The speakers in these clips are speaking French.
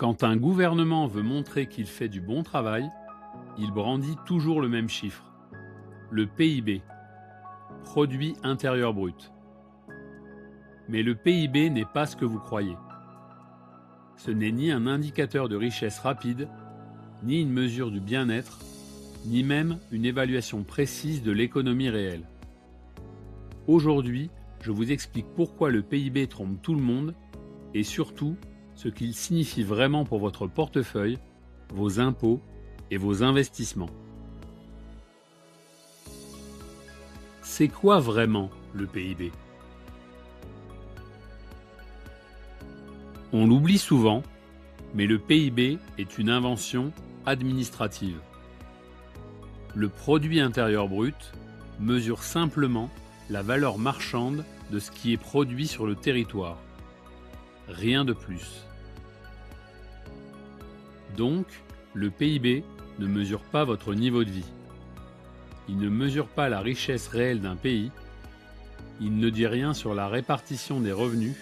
Quand un gouvernement veut montrer qu'il fait du bon travail, il brandit toujours le même chiffre, le PIB, Produit intérieur brut. Mais le PIB n'est pas ce que vous croyez. Ce n'est ni un indicateur de richesse rapide, ni une mesure du bien-être, ni même une évaluation précise de l'économie réelle. Aujourd'hui, je vous explique pourquoi le PIB trompe tout le monde et surtout ce qu'il signifie vraiment pour votre portefeuille, vos impôts et vos investissements. C'est quoi vraiment le PIB ? On l'oublie souvent, mais le PIB est une invention administrative. Le produit intérieur brut mesure simplement la valeur marchande de ce qui est produit sur le territoire. Rien de plus. Donc, le PIB ne mesure pas votre niveau de vie. Il ne mesure pas la richesse réelle d'un pays. Il ne dit rien sur la répartition des revenus.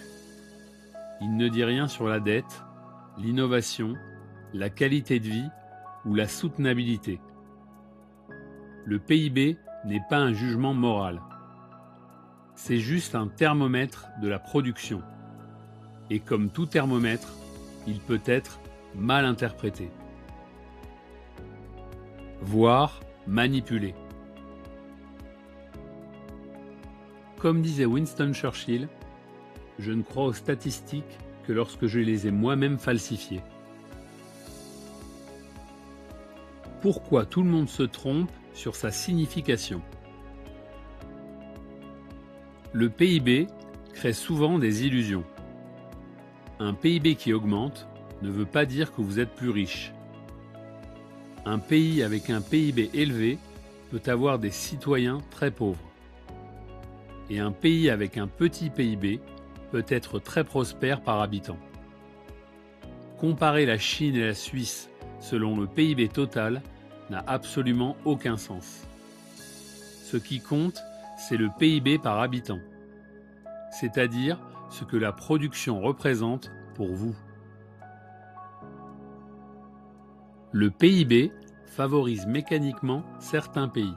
Il ne dit rien sur la dette, l'innovation, la qualité de vie ou la soutenabilité. Le PIB n'est pas un jugement moral. C'est juste un thermomètre de la production. Et comme tout thermomètre, il peut être mal interprété, voire manipulé. Comme disait Winston Churchill, je ne crois aux statistiques que lorsque je les ai moi-même falsifiées. Pourquoi tout le monde se trompe sur sa signification ? Le PIB crée souvent des illusions. Un PIB qui augmente ne veut pas dire que vous êtes plus riche. Un pays avec un PIB élevé peut avoir des citoyens très pauvres. Et un pays avec un petit PIB peut être très prospère par habitant. Comparer la Chine et la Suisse selon le PIB total n'a absolument aucun sens. Ce qui compte, c'est le PIB par habitant, c'est-à-dire ce que la production représente pour vous. Le PIB favorise mécaniquement certains pays.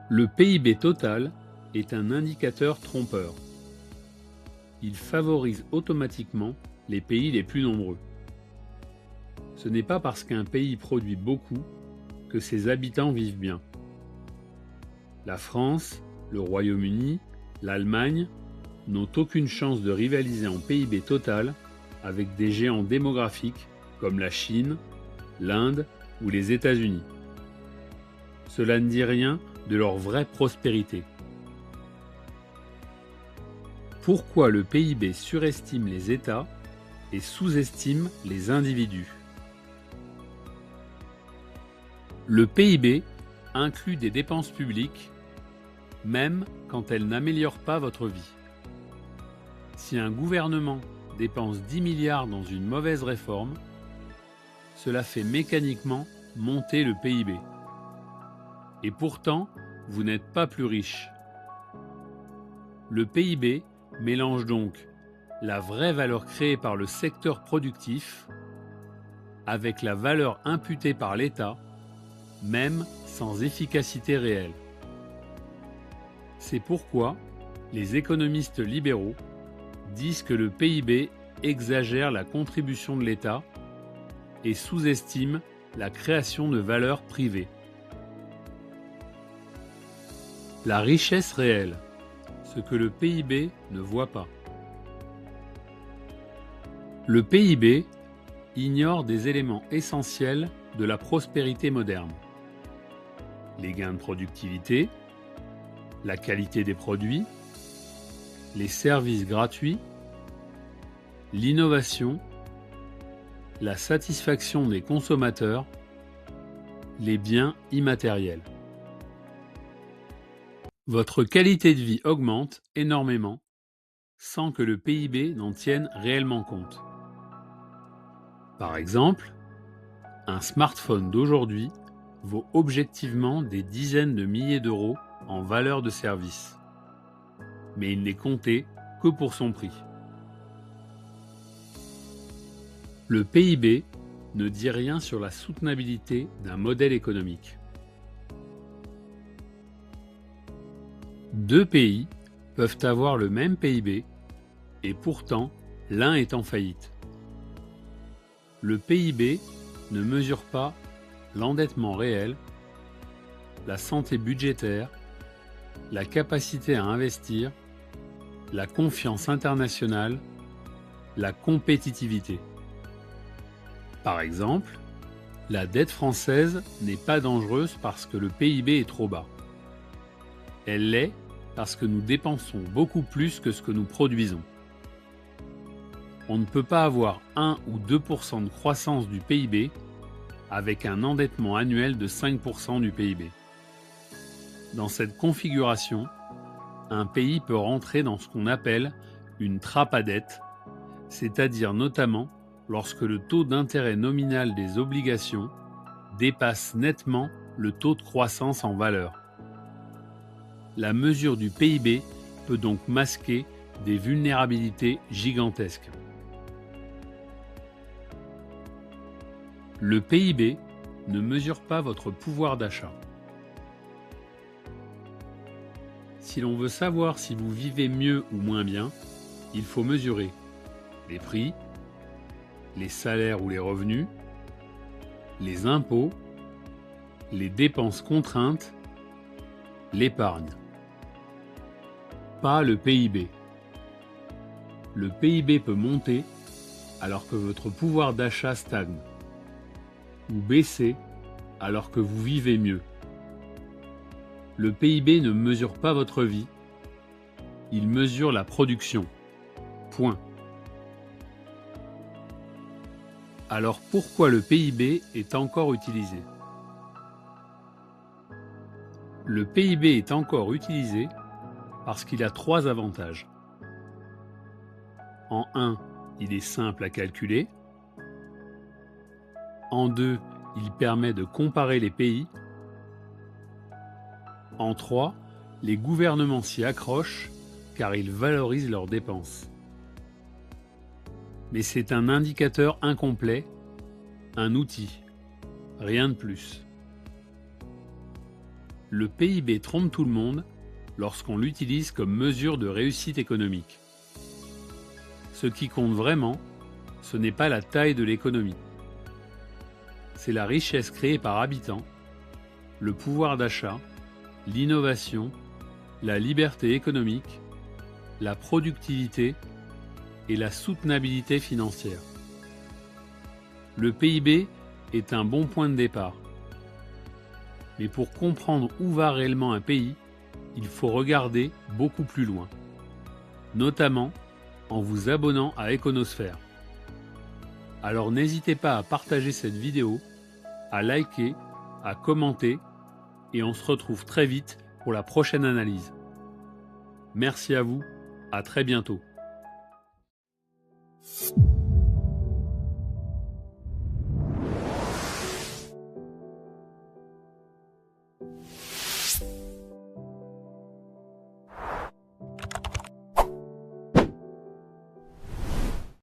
Le PIB total est un indicateur trompeur. Il favorise automatiquement les pays les plus nombreux. Ce n'est pas parce qu'un pays produit beaucoup que ses habitants vivent bien. La France, le Royaume-Uni, l'Allemagne n'ont aucune chance de rivaliser en PIB total avec des géants démographiques comme la Chine, l'Inde ou les États-Unis. Cela ne dit rien de leur vraie prospérité. Pourquoi le PIB surestime les États et sous-estime les individus ? Le PIB inclut des dépenses publiques, même quand elles n'améliorent pas votre vie. Si un gouvernement dépense 10 milliards dans une mauvaise réforme, cela fait mécaniquement monter le PIB. Et pourtant, vous n'êtes pas plus riche. Le PIB mélange donc la vraie valeur créée par le secteur productif avec la valeur imputée par l'État, même sans efficacité réelle. C'est pourquoi les économistes libéraux disent que le PIB exagère la contribution de l'État et sous-estime la création de valeur privée. La richesse réelle, ce que le PIB ne voit pas. Le PIB ignore des éléments essentiels de la prospérité moderne. Les gains de productivité, la qualité des produits, les services gratuits, l'innovation, la satisfaction des consommateurs, les biens immatériels. Votre qualité de vie augmente énormément sans que le PIB n'en tienne réellement compte. Par exemple, un smartphone d'aujourd'hui vaut objectivement des dizaines de milliers d'euros en valeur de service. Mais il n'est compté que pour son prix. Le PIB ne dit rien sur la soutenabilité d'un modèle économique. Deux pays peuvent avoir le même PIB et pourtant l'un est en faillite. Le PIB ne mesure pas l'endettement réel, la santé budgétaire, la capacité à investir, la confiance internationale, la compétitivité. Par exemple, la dette française n'est pas dangereuse parce que le PIB est trop bas. Elle l'est parce que nous dépensons beaucoup plus que ce que nous produisons. On ne peut pas avoir 1 ou 2% de croissance du PIB avec un endettement annuel de 5% du PIB. Dans cette configuration, un pays peut rentrer dans ce qu'on appelle une trappe à dette, c'est-à-dire notamment lorsque le taux d'intérêt nominal des obligations dépasse nettement le taux de croissance en valeur. La mesure du PIB peut donc masquer des vulnérabilités gigantesques. Le PIB ne mesure pas votre pouvoir d'achat. Si l'on veut savoir si vous vivez mieux ou moins bien, il faut mesurer les prix, les salaires ou les revenus, les impôts, les dépenses contraintes, l'épargne. Pas le PIB. Le PIB peut monter alors que votre pouvoir d'achat stagne, ou baisser alors que vous vivez mieux. Le PIB ne mesure pas votre vie, il mesure la production. Point. Alors pourquoi le PIB est encore utilisé ? Le PIB est encore utilisé parce qu'il a 3 avantages. En 1, il est simple à calculer. En 2, il permet de comparer les pays. En 3, les gouvernements s'y accrochent car ils valorisent leurs dépenses. Mais c'est un indicateur incomplet, un outil, rien de plus. Le PIB trompe tout le monde lorsqu'on l'utilise comme mesure de réussite économique. Ce qui compte vraiment, ce n'est pas la taille de l'économie. C'est la richesse créée par habitant, le pouvoir d'achat, l'innovation, la liberté économique, la productivité et la soutenabilité financière. Le PIB est un bon point de départ. Mais pour comprendre où va réellement un pays, il faut regarder beaucoup plus loin, notamment en vous abonnant à Econosphère. Alors n'hésitez pas à partager cette vidéo, à liker, à commenter, et on se retrouve très vite pour la prochaine analyse. Merci à vous, à très bientôt.